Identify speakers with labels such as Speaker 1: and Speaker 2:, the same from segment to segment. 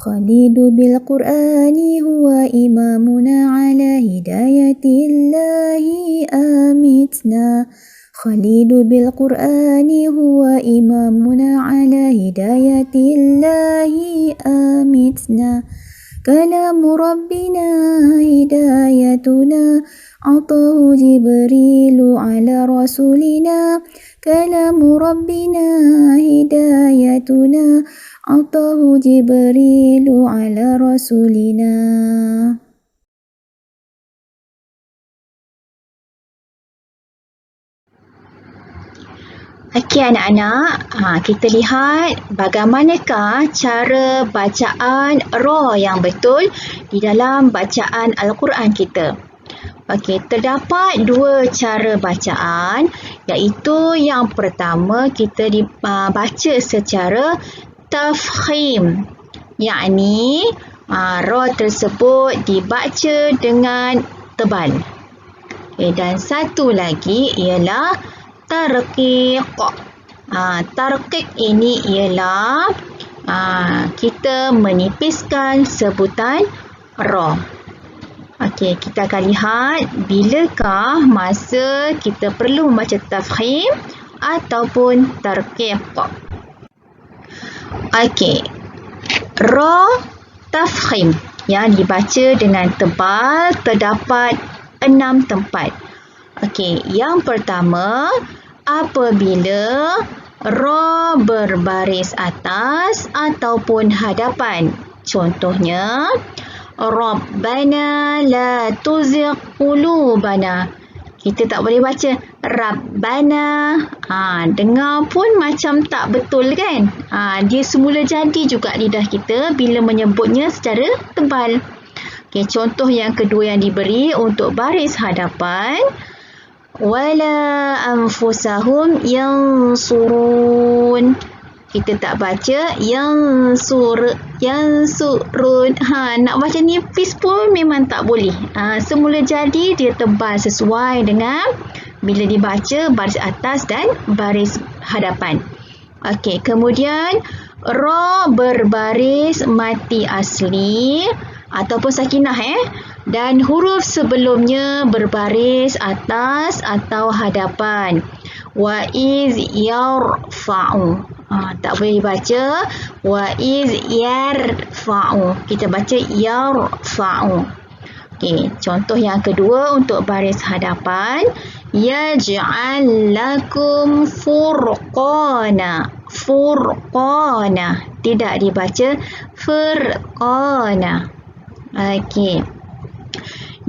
Speaker 1: خالد بالقرآن هو إمامنا على هداية الله آمتنا خالد بالقرآن هو إمامنا على هداية الله آمتنا كلام ربنا هدايتنا عطاه جبريل على رسولنا كلام ربنا هدايتنا عطاه جبريل على رسولنا.
Speaker 2: Okey anak-anak, kita lihat bagaimanakah cara bacaan ra yang betul di dalam bacaan Al-Quran kita. Okey, terdapat dua cara bacaan, iaitu yang pertama kita baca secara tafkhim, yakni ra tersebut dibaca dengan tebal. Okay, dan satu lagi ialah tarqiq. Tarqiq ini ialah kita menipiskan sebutan ra. Okey, kita akan lihat bilakah masa kita perlu membaca tafkhim ataupun tarqiq. Okey, ra tafkhim yang dibaca dengan tebal terdapat 6 tempat. Okey, yang pertama, apabila ra berbaris atas ataupun hadapan. Contohnya, Rabbana la tuzigh qulubana. Kita tak boleh baca Rabbana. Dengar pun macam tak betul kan? Dia semula jadi juga lidah kita bila menyebutnya secara tebal. Okay, contoh yang kedua yang diberi untuk baris hadapan. Wala anfusahum yansurun. Kita tak baca yansurun. Nak baca nipis pun memang tak boleh. Semula jadi dia tebal sesuai dengan bila dibaca baris atas dan baris hadapan. Okey, kemudian ra berbaris mati asli ataupun sakinah dan huruf sebelumnya berbaris atas atau hadapan. Wa iz yarfa'u. Tak boleh baca wa iz yarfa'u. Kita baca yarfa'u. Okey, contoh yang kedua untuk baris hadapan. Yaj'al lakum furqana. Furqana. Tidak dibaca furqana. Okey.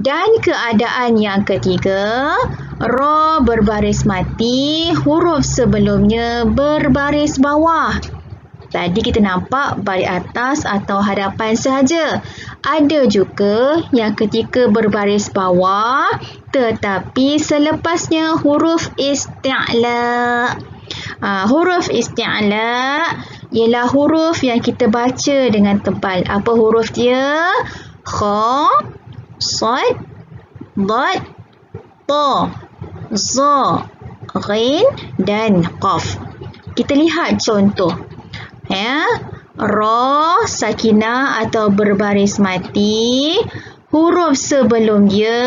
Speaker 2: Dan keadaan yang ketiga, ra berbaris mati, huruf sebelumnya berbaris bawah. Tadi kita nampak baris atas atau hadapan sahaja. Ada juga yang ketika berbaris bawah, tetapi selepasnya huruf isti'la. Huruf isti'la ialah huruf yang kita baca dengan tebal. Apa huruf dia? Kha, Sad, Dad, Ta, Za, Ghin dan Qaf. Kita lihat contoh. Ra sakinah atau berbaris mati. Huruf sebelum dia,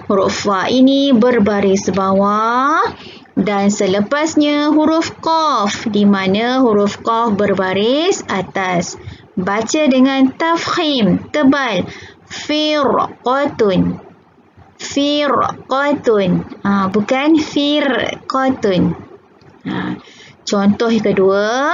Speaker 2: huruf fa ini berbaris bawah. Dan selepasnya huruf Qaf, di mana huruf Qaf berbaris atas. Baca dengan tafkhim, tebal. Firqatun. Firqatun. Bukan firqatun. Contoh kedua,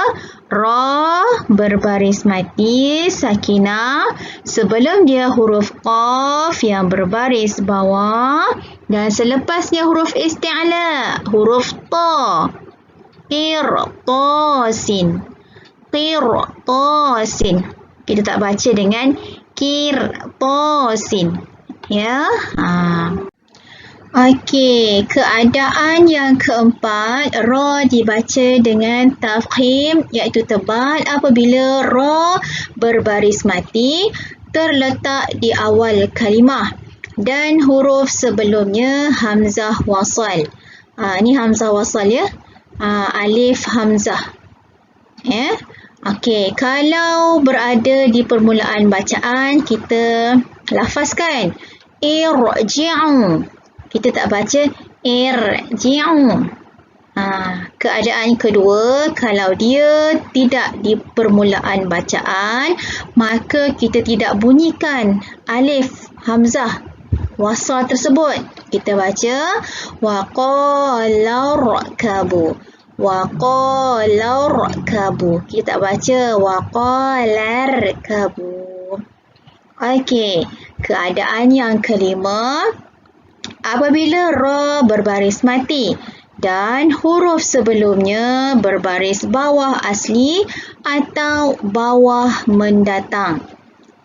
Speaker 2: ra berbaris mati, sakinah. Sebelum dia huruf qaf yang berbaris bawah. Dan selepasnya huruf isti'la, huruf ta. Qirtasin. Qirtasin. Kita tak baca dengan qirtasin. Ya. Okey, keadaan yang keempat, ra dibaca dengan tafkhim iaitu tebal apabila ra berbaris mati terletak di awal kalimah dan huruf sebelumnya hamzah wasal. Ni hamzah wasal ya. Alif hamzah. Ya. Okey, kalau berada di permulaan bacaan, kita lafazkan irji'u. Kita tak baca irji'u. Keadaan kedua, kalau dia tidak di permulaan bacaan, maka kita tidak bunyikan alif hamzah wasal tersebut. Kita baca waqala rakabu. Waqala rakabu. Kita baca waqala rakabu. Okey, keadaan yang kelima, apabila ra berbaris mati dan huruf sebelumnya berbaris bawah asli atau bawah mendatang.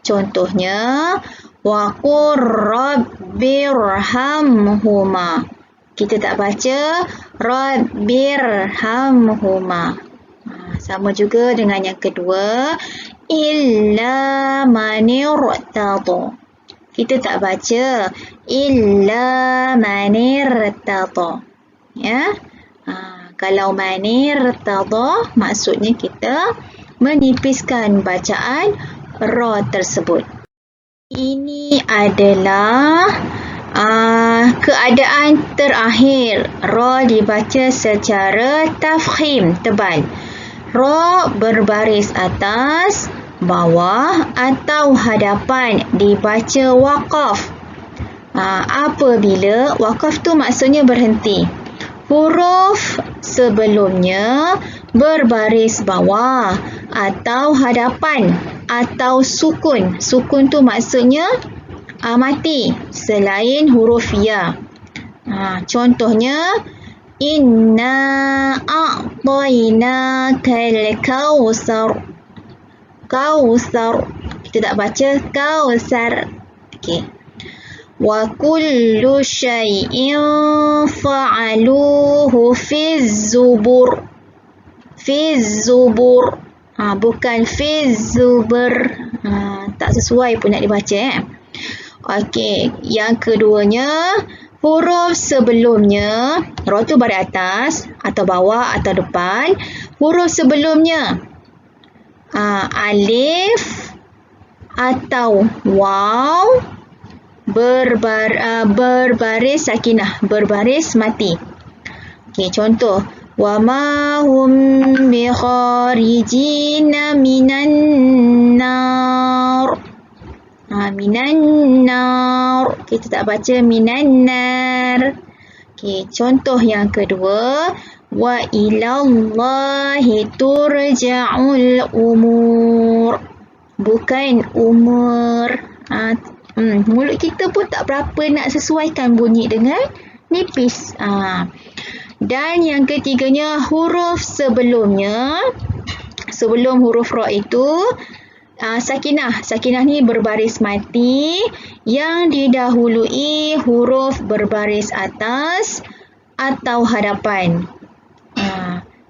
Speaker 2: Contohnya, wa qur rabbirhamhuma. Kita tak baca rabbirhamhuma. Sama juga dengan yang kedua, illa manirtada. Kita tak baca illa manirtada. Ya. Kalau manirtada, maksudnya kita menipiskan bacaan ra tersebut. Ini adalah keadaan terakhir. Ra dibaca secara tafkhim, tebal. Ra berbaris atas, bawah atau hadapan dibaca waqaf. Apabila waqaf tu maksudnya berhenti. Huruf sebelumnya berbaris bawah atau hadapan atau sukun. Sukun tu maksudnya mati selain huruf ya. Contohnya, inna a'tainakal kautsar. Kautsar. Kita tak baca kautsar. Okey. Wa kullu syai'in fa'aluhu fiz zubur. Fiz zubur. Bukan fiz zubur. Tak sesuai pun nak dibaca. Okey, yang keduanya, huruf sebelumnya, ra tu baris atas atau bawah atau depan. Huruf sebelumnya alif atau waw berbaris sakinah, berbaris mati. Okey, contoh, wa ma hum bi kharijina minan nar. Minan nar. Kita tak baca minan nar. Okey, contoh yang kedua, wa ilallahi turja'ul umur. Bukan umur. Mulut kita pun tak berapa nak sesuaikan bunyi dengan nipis. Dan yang ketiganya, huruf sebelumnya, sebelum huruf ra itu, sakinah. Sakinah ni berbaris mati yang didahului huruf berbaris atas atau hadapan.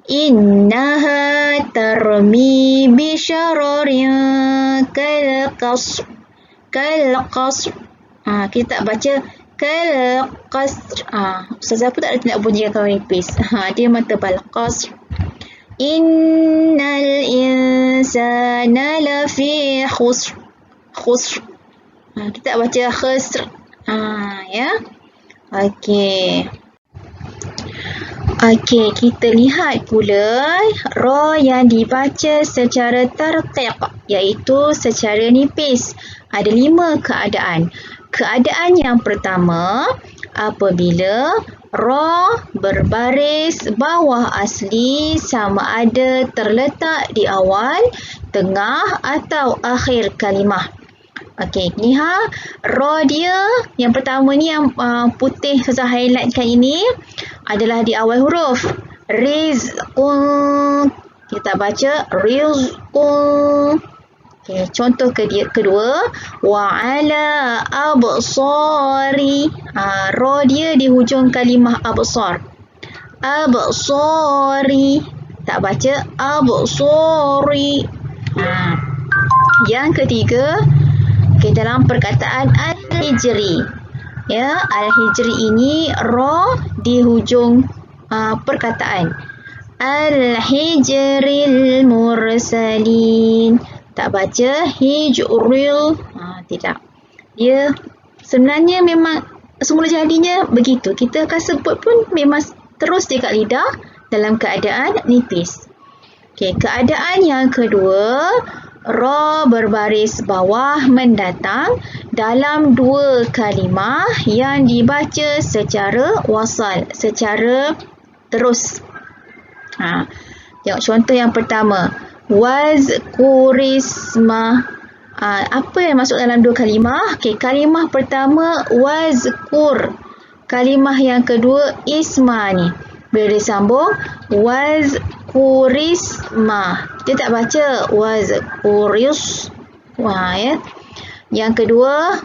Speaker 2: Innaha tarmi bi syararin kal qasr. Kal qasr. Kita tak baca kal qasr. Ustazah pun tak ada tindak bunyi kalau nipis. Dia memang tebal. Qasr. Innal insana lafi khusr. Khusr. Kita tak baca khusr. Ya. Okey. Okey, kita lihat pula ra yang dibaca secara tarqiq, iaitu secara nipis. Ada 5 keadaan. Keadaan yang pertama, apabila ra berbaris bawah asli sama ada terletak di awal, tengah atau akhir kalimah. Okey, lihat ra dia yang pertama ni, yang putih saya highlightkan ini adalah di awal huruf. Rizqun. Kita baca rizqun. Okey, contoh kedua, wa ala absari. Ra dia di hujung kalimah absar. Absari. Tak baca absari. Yang ketiga, dalam perkataan al-hijri. Ya, al-hijri ini ra di hujung perkataan. Al-hijril mursalin. Tak baca hijril. Tidak. Dia sebenarnya memang semula jadinya begitu. Kita akan sebut pun memang terus dekat lidah dalam keadaan nipis. Okey, keadaan yang kedua, ra berbaris bawah mendatang dalam dua kalimah yang dibaca secara wasal, secara terus. Tengok contoh yang pertama. Wazkurisma. Apa yang masuk dalam dua kalimah? Okey, kalimah pertama wazkur. Kalimah yang kedua isma ni. Bila disambung wazkurisma. Dia tak baca wazkuris. Ya. Yang kedua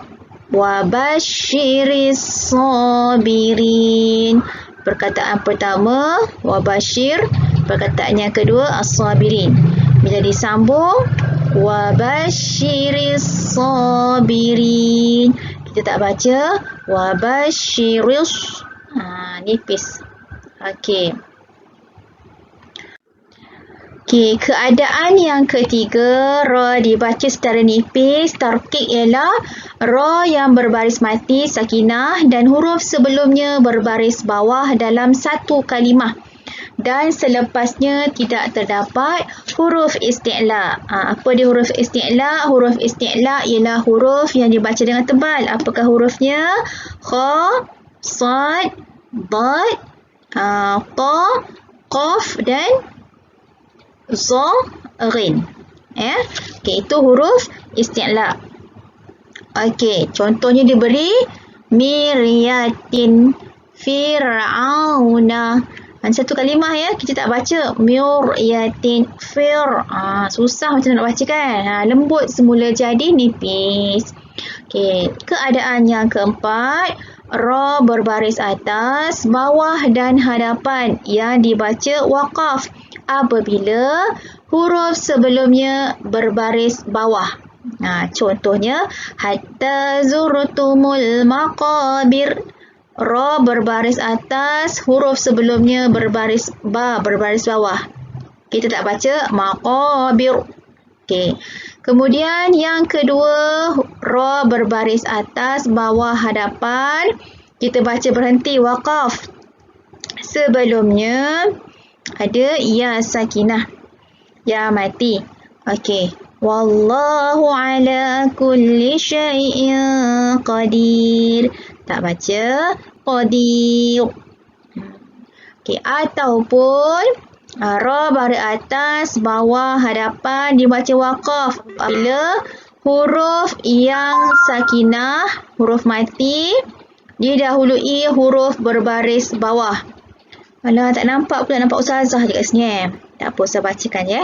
Speaker 2: wabashiris sabirin. Perkataan pertama wabashir, perkataan yang kedua as-sabirin. Bila disambung wabashiris sabirin, kita tak baca wabashiris, nipis. Okey, keadaan yang ketiga, ra dibaca secara nipis. Tarqiq ialah ra yang berbaris mati sakinah dan huruf sebelumnya berbaris bawah dalam satu kalimah dan selepasnya tidak terdapat huruf isti'la. Apa dia huruf isti'la? Huruf isti'la ialah huruf yang dibaca dengan tebal. Apakah hurufnya? Kha, sad, dad, ta, qaf dan Rin. Okey, itu huruf isti'la. Okey, contohnya diberi miryatin, fir'auna. Satu kalimah ya, kita tak baca miryatin, susah macam nak baca kan. Lembut semula jadi nipis. Okey, keadaan yang keempat, ra berbaris atas, bawah dan hadapan yang dibaca waqaf apabila huruf sebelumnya berbaris bawah. Contohnya hatta zurtumul maqabir. Ra berbaris atas, huruf sebelumnya berbaris bawah. Kita tak baca maqabir. Okey. Kemudian yang kedua, ra berbaris atas, bawah hadapan. Kita baca berhenti waqaf. Sebelumnya ada ya sakinah, ya mati. Okey. Wallahu ala kulli syai'in qadir. Tak baca qadir. Okey, ataupun ra baris atas, bawah hadapan dibaca waqaf apabila huruf yang sakinah, huruf mati, didahului huruf berbaris bawah. Alah, tak nampak pula, nampak ustazah je kat sini. Tak apa, saya bacakan ya.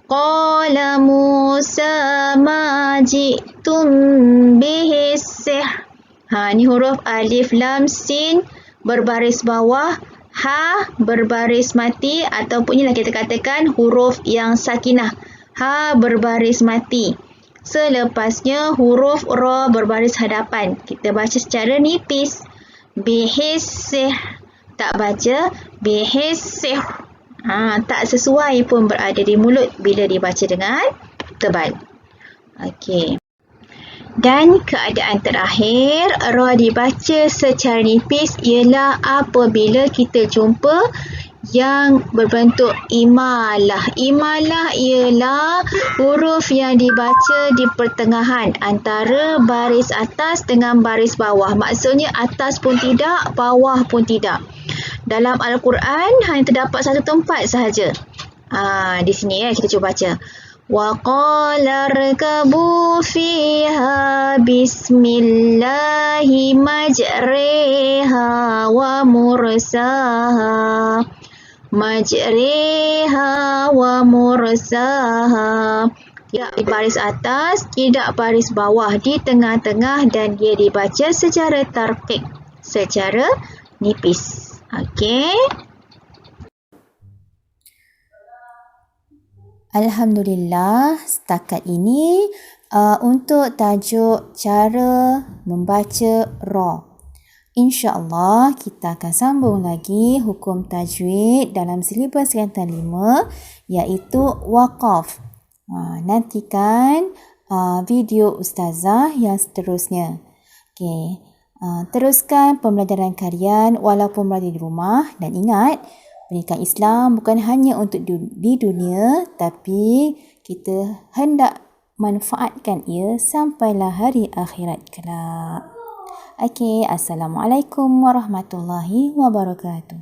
Speaker 2: Qala Musa ma ji'tum bihi sihr. Ni huruf alif lam sin berbaris bawah, ha berbaris mati, ataupun inilah kita katakan huruf yang sakinah, ha berbaris mati. Selepasnya huruf ra berbaris hadapan. Kita baca secara nipis. Bihi sihr. Tak baca bihisih. Tak sesuai pun berada di mulut bila dibaca dengan tebal. Okey. Dan keadaan terakhir, ra dibaca secara nipis ialah apabila kita jumpa yang berbentuk imalah. Imalah ialah huruf yang dibaca di pertengahan antara baris atas dengan baris bawah. Maksudnya atas pun tidak, bawah pun tidak. Dalam Al-Quran hanya terdapat satu tempat sahaja. Di sini ya, kita cuba baca. Wa qala rkabu fiha bismillahi majriha wa mursaha. Majriha wa mursaha. Tidak baris atas, tidak baris bawah, di tengah-tengah, dan dia dibaca secara tarqiq, secara nipis. Okey.
Speaker 1: Alhamdulillah, setakat ini untuk tajuk cara membaca ra. InsyaAllah kita akan sambung lagi hukum tajwid dalam silibus Kelantan 5 iaitu waqaf. Nantikan video Ustazah yang seterusnya. Okey. Teruskan pembelajaran kalian walaupun berada di rumah dan ingat pendidikan Islam bukan hanya untuk di dunia tapi kita hendak manfaatkan ia sampailah hari akhirat kelak. Okey, Assalamualaikum warahmatullahi wabarakatuh.